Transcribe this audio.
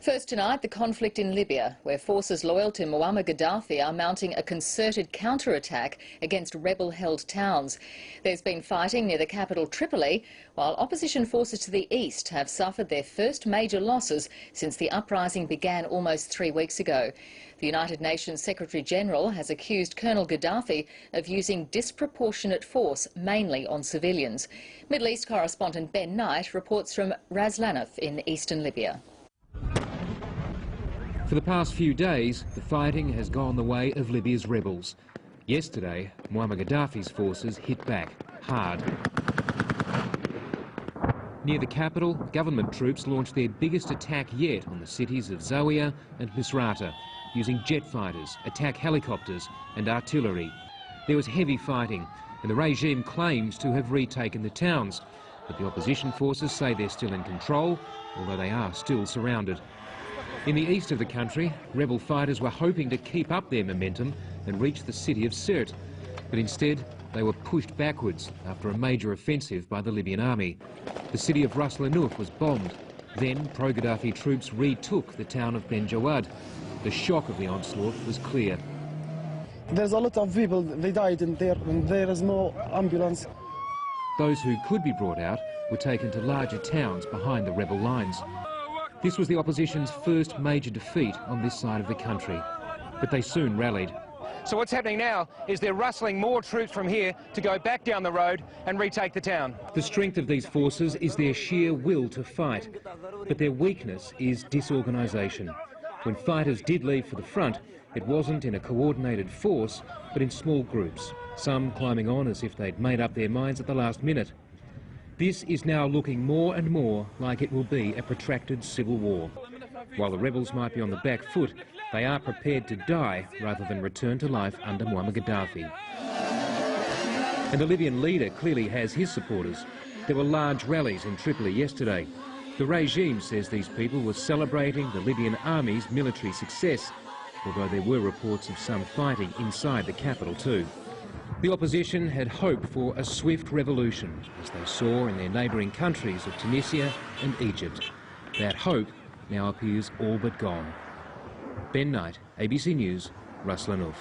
First tonight, the conflict in Libya, where forces loyal to Muammar Gaddafi are mounting a concerted counterattack against rebel-held towns. There's been fighting near the capital Tripoli, while opposition forces to the east have suffered their first major losses since the uprising began almost 3 weeks ago. The United Nations Secretary-General has accused Colonel Gaddafi of using disproportionate force, mainly on civilians. Middle East correspondent Ben Knight reports from Ras Lanuf in eastern Libya. For the past few days, the fighting has gone the way of Libya's rebels. Yesterday, Muammar Gaddafi's forces hit back hard. Near the capital, government troops launched their biggest attack yet on the cities of Zawiya and Misrata, using jet fighters, attack helicopters and artillery. There was heavy fighting, and the regime claims to have retaken the towns, but the opposition forces say they're still in control, although they are still surrounded. In the east of the country, rebel fighters were hoping to keep up their momentum and reach the city of Sirte, but instead they were pushed backwards after a major offensive by the Libyan army. The city of Ras Lanuf was bombed. Then pro-Gaddafi troops retook the town of Ben Jawad. The shock of the onslaught was clear. There's a lot of people, they died in there, and there is no ambulance. Those who could be brought out were taken to larger towns behind the rebel lines. This was the opposition's first major defeat on this side of the country, but they soon rallied. So what's happening now is they're rustling more troops from here to go back down the road and retake the town. The strength of these forces is their sheer will to fight, but their weakness is disorganisation. When fighters did leave for the front, it wasn't in a coordinated force, but in small groups, some climbing on as if they'd made up their minds at the last minute. This is now looking more and more like it will be a protracted civil war. While the rebels might be on the back foot, they are prepared to die rather than return to life under Muammar Gaddafi. And the Libyan leader clearly has his supporters. There were large rallies in Tripoli yesterday. The regime says these people were celebrating the Libyan army's military success, although there were reports of some fighting inside the capital too. The opposition had hoped for a swift revolution, as they saw in their neighbouring countries of Tunisia and Egypt. That hope now appears all but gone. Ben Knight, ABC News, Ras Lanuf.